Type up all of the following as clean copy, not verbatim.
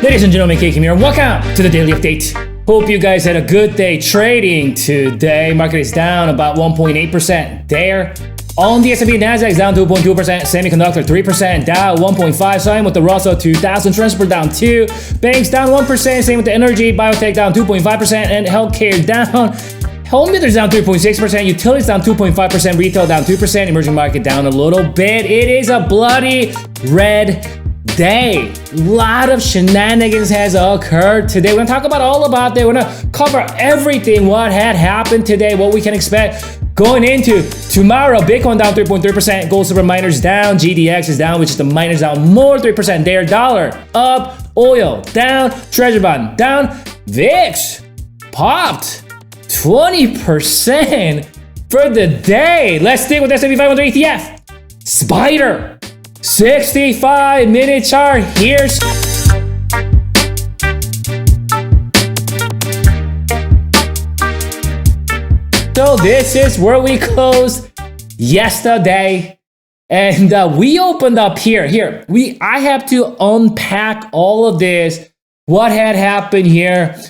Ladies and gentlemen, Kim here. Welcome to the Daily Update. Hope you guys had a good day trading today. Market is down about 1.8% there. On the S&P, Nasdaq is down 2.2%, semiconductor 3%, Dow 1.5%, same with the Russell 2000, transport down 2%, banks down 1%, same with the energy, biotech down 2.5%, and healthcare down. Home builders down 3.6%, utilities down 2.5%, retail down 2%, emerging market down a little bit. It is a bloody red day. A lot of shenanigans has occurred today. We're gonna talk about all about that. We're gonna cover everything, what had happened today, what we can expect going into tomorrow. Bitcoin down 3.3%, gold, silver, miners down, GDX is down, which is the miners down more 3% there. Dollar up, oil down, treasury bond down, VIX popped 20% for the day. Let's stick with S&P 500 ETF. Spider 65-minute chart. Here's so this is where we closed yesterday, and we opened up here. I have to unpack all of this. What had happened here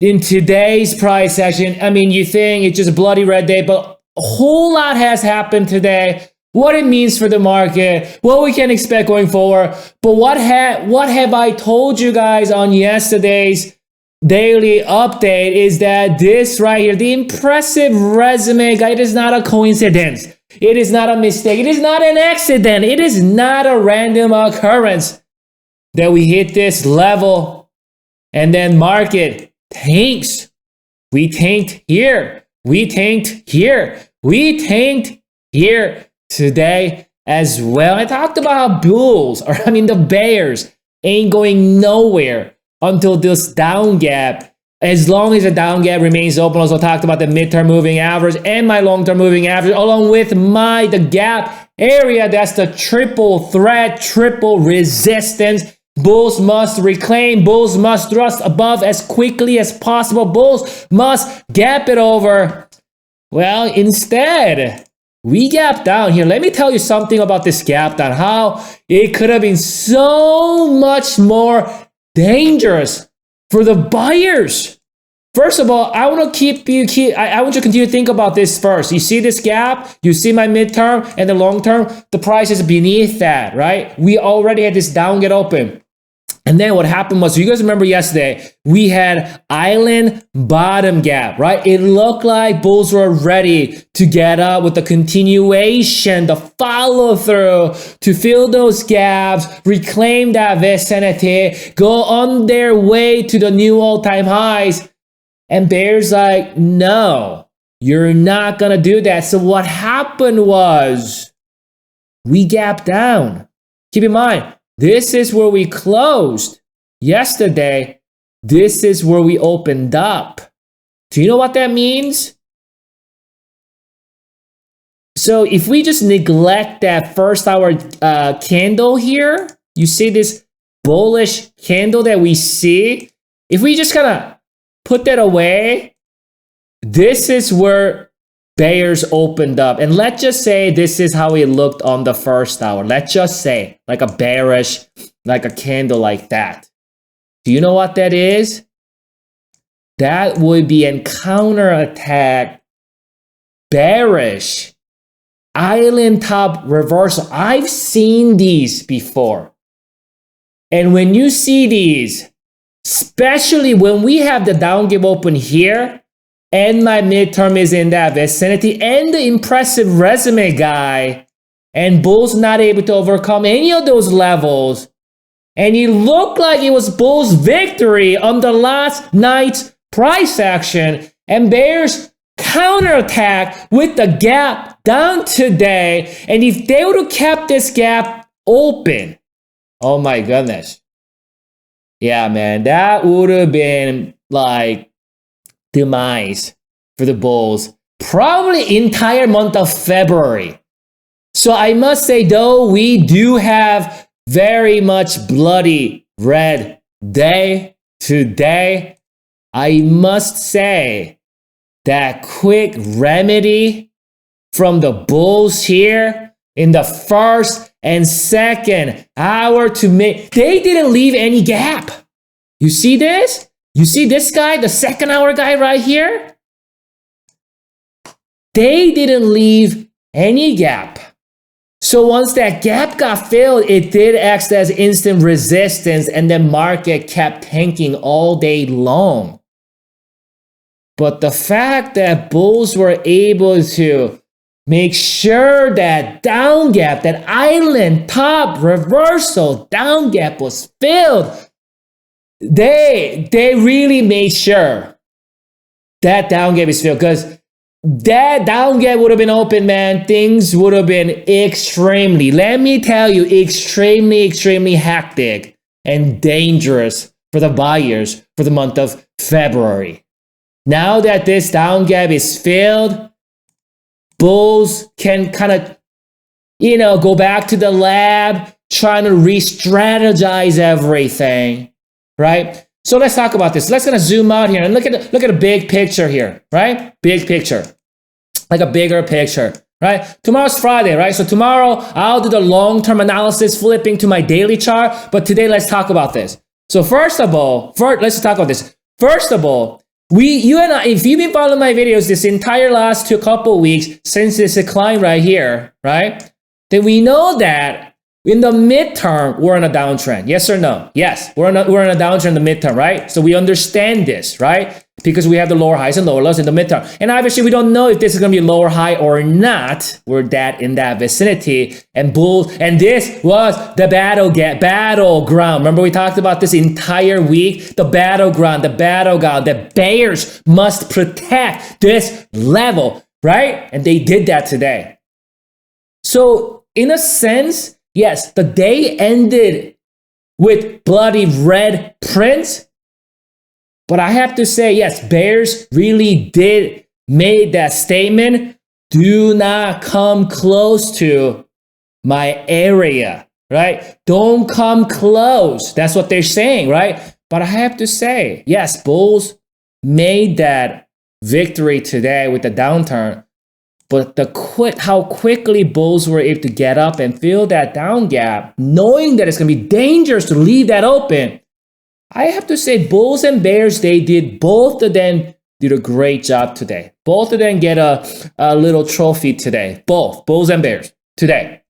in today's price action? I mean, you think it's just a bloody red day, but a whole lot has happened today. What it means for the market, what we can expect going forward. But what have I told you guys on yesterday's daily update is that this right here, the impressive resume, guys, it is not a coincidence. It is not a mistake. It is not an accident. It is not a random occurrence that we hit this level and then market tanks. We tanked here. We tanked here. We tanked here today as well. I talked about the bears ain't going nowhere until this down gap. As long as the down gap remains open, also talked about the midterm moving average and my long-term moving average, along with the gap area. That's the triple threat, triple resistance. Bulls must reclaim, bulls must thrust above as quickly as possible. Bulls must gap it over. Well, instead, we gapped down here. Let me tell you something about this gap down, how it could have been so much more dangerous for the buyers. First of all, I want you to continue to think about this first. You see this gap, you see my midterm and the long term, the price is beneath that, right? We already had this down get open. And then what happened was, you guys remember yesterday, we had island bottom gap, right? It looked like bulls were ready to get up with the continuation, the follow through to fill those gaps, reclaim that vicinity, go on their way to the new all-time highs. And bears like, no, you're not gonna do that. So what happened was, we gapped down. Keep in mind, this is where we closed yesterday. This is where we opened up. Do you know what that means? So if we just neglect that first hour candle here, you see this bullish candle that we see. If we just kind of put that away, this is where bears opened up. And let's just say this is how it looked on the first hour. Let's just say like a bearish, like a candle like that. Do you know what that is? That would be a counterattack, bearish, island top reversal. I've seen these before. And when you see these, especially when we have the down give open here, and my midterm is in that vicinity, and the impressive resume guy, and bulls not able to overcome any of those levels, and it looked like it was bulls' victory on the last night's price action, and bears counterattack with the gap down today. And if they would have kept this gap open, oh my goodness, yeah, man, that would have been like demise for the bulls, probably entire month of February. So I must say, though we do have very much bloody red day today, I must say that quick remedy from the bulls here in the first and second hour to make, they didn't leave any gap. You see this? You see this guy, the second hour guy right here? They didn't leave any gap. So once that gap got filled, it did act as instant resistance, and the market kept tanking all day long. But the fact that bulls were able to make sure that down gap, that island top reversal down gap was filled, they really made sure that down gap is filled, because that down gap would have been open, man. Things would have been extremely, let me tell you, extremely hectic and dangerous for the buyers for the month of February. Now that this down gap is filled, bulls can kind of, go back to the lab, trying to re-strategize everything, right? So let's talk about this. Let's kind of zoom out here and look at the big picture here, right? Big picture, like a bigger picture, right? Tomorrow's Friday, right? So tomorrow I'll do the long-term analysis, flipping to my daily chart. But today, let's talk about this. So first of all, let's talk about this. First of all, you and I, if you've been following my videos this entire last couple weeks since this decline right here, right? Then we know that in the midterm, we're on a downtrend. Yes or no? Yes, we're on a downtrend in the midterm, right? So we understand this, right? Because we have the lower highs and lower lows in the midterm. And obviously, we don't know if this is going to be a lower high or not. We're in that vicinity. And this was the battleground. Remember, we talked about this entire week? The battleground. The bears must protect this level, right? And they did that today. So in a sense, yes, the day ended with bloody red print. But I have to say, yes, bears really did make that statement. Do not come close to my area, right? Don't come close. That's what they're saying, right? But I have to say, yes, bulls made that victory today with the downturn. But how quickly bulls were able to get up and fill that down gap, knowing that it's going to be dangerous to leave that open. I have to say, bulls and bears, both of them did a great job today. Both of them get a little trophy today. Both, bulls and bears, today.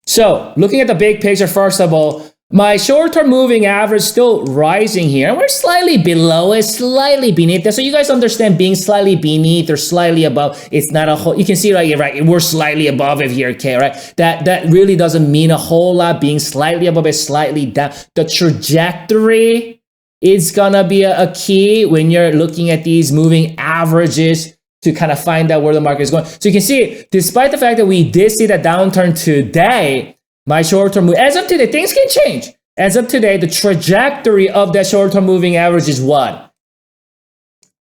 So, looking at the big picture, first of all, my short-term moving average still rising here. And we're slightly below it, slightly beneath it. So you guys understand being slightly beneath or slightly above, it's not a whole, you can see right, we're slightly above it here, okay, right? That really doesn't mean a whole lot. Being slightly above it, slightly down. The trajectory is gonna be a key when you're looking at these moving averages to kind of find out where the market is going. So you can see, despite the fact that we did see that downturn today, my short-term move, as of today, things can change. As of today, the trajectory of that short-term moving average is what?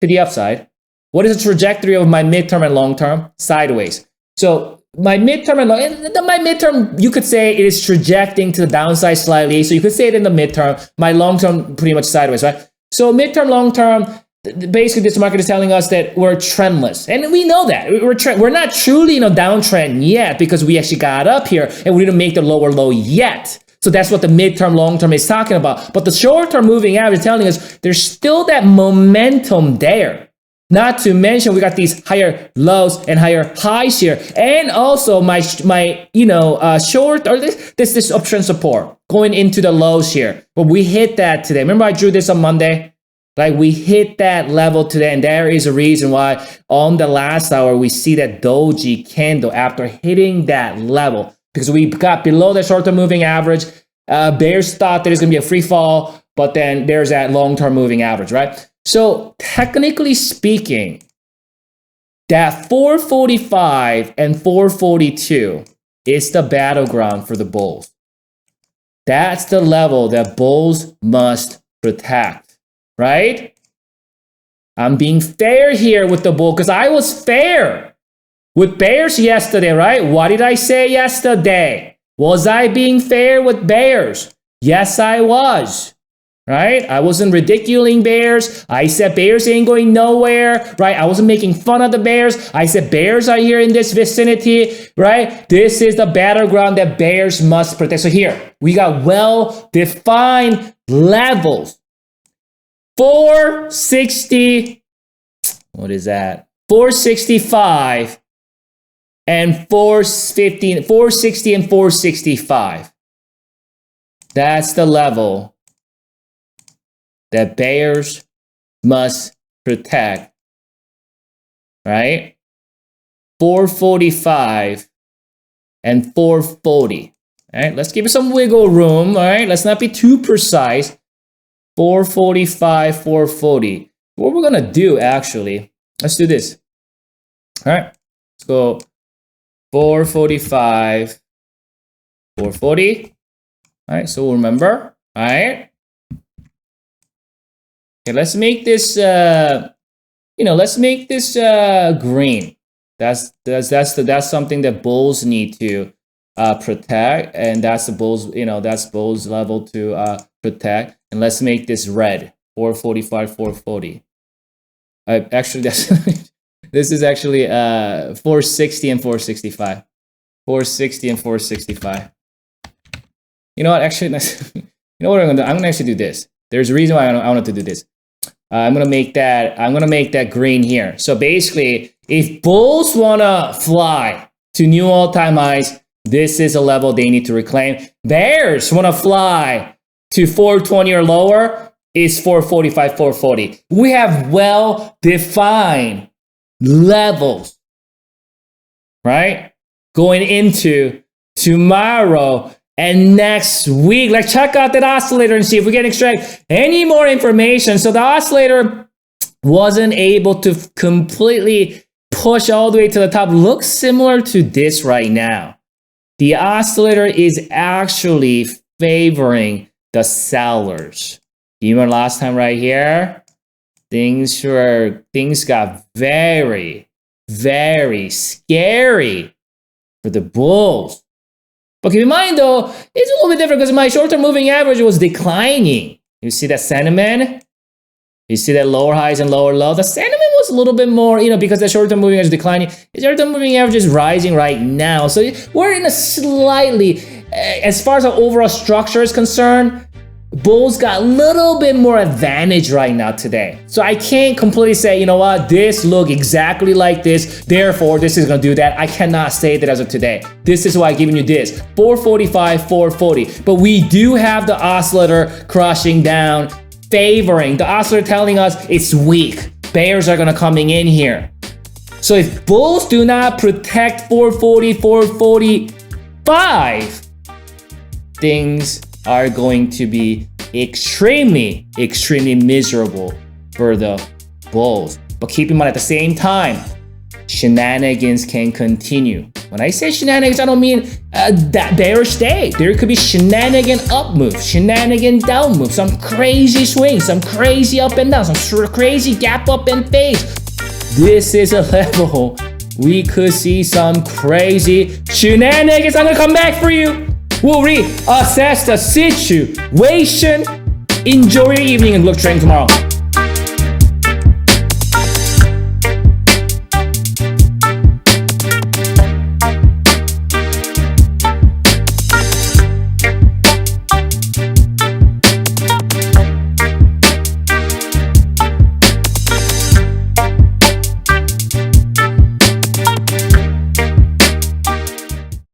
To the upside. What is the trajectory of my midterm and long-term? Sideways. So my midterm you could say it is trajecting to the downside slightly. So you could say it in the midterm. My long-term, pretty much sideways, right? So midterm, long-term, basically this market is telling us that we're trendless, and we know that we're not truly in a downtrend yet, because we actually got up here and we didn't make the lower low yet. So that's what the midterm, long term is talking about. But the short term moving average is telling us there's still that momentum there. Not to mention we got these higher lows and higher highs here, and also my short or this uptrend support going into the lows here. But we hit that today. Remember I drew this on Monday. Like, we hit that level today, and there is a reason why on the last hour we see that doji candle after hitting that level, because we got below the short-term moving average. Bears thought that it's going to be a free fall, but then there's that long-term moving average, right? So technically speaking, that 445 and 442 is the battleground for the bulls. That's the level that bulls must protect. Right? I'm being fair here with the bull, because I was fair with bears yesterday, right? What did I say yesterday? Was I being fair with bears? Yes, I was. right? I wasn't ridiculing bears. I said bears ain't going nowhere, right? I wasn't making fun of the bears. I said bears are here in this vicinity, right? This is the battleground that bears must protect. So here, we got well-defined levels. 460, what is that? 465 and 460 and 465. That's the level that bears must protect, right? 445 and 440. All right, let's give it some wiggle room. All right, let's not be too precise. 445, 440. What we're gonna do actually, let's do this. All right, let's go 445, 440. All right, so remember, all right. Okay, let's make this, let's make this green. That's something that bulls need to protect, and that's the bulls, that's bulls level to protect. And let's make this red, 445, 440. Actually, that's this is actually 460 and 465. 460 and 465. You know what? Actually, you know what I'm gonna do? I'm gonna actually do this. There's a reason why I wanted to do this. I'm gonna make that green here. So basically, if bulls wanna fly to new all-time highs, this is a level they need to reclaim. Bears wanna fly to 420 or lower, is 445, 440. We have well-defined levels, right? Going into tomorrow and next week. Let's check out that oscillator and see if we can extract any more information. So the oscillator wasn't able to completely push all the way to the top. Looks similar to this right now. The oscillator is actually favoring the sellers. You remember last time right here? Things got very, very scary for the bulls. But keep in mind though, it's a little bit different because my short-term moving average was declining. You see that sentiment? You see that lower highs and lower lows? The sentiment was a little bit more, because the short-term moving average is declining. The short-term moving average is rising right now. So we're in a slightly, as far as our overall structure is concerned, bulls got a little bit more advantage right now today. So I can't completely say, you know what, this look exactly like this, therefore this is gonna do that. I cannot say that as of today. This is why I'm giving you this, 445, 440. But we do have the oscillator crushing down, favoring, the oscillator telling us it's weak. Bears are gonna coming in here. So if bulls do not protect 440, 445, things are going to be extremely, extremely miserable for the bulls. But keep in mind at the same time, shenanigans can continue. When I say shenanigans, I don't mean that bear stay. There could be shenanigan up move, shenanigan down move, some crazy swing, some crazy up and down, some crazy gap up and face. This is a level we could see some crazy shenanigans. I'm gonna come back for you. We'll reassess the situation. Enjoy your evening and look trading tomorrow.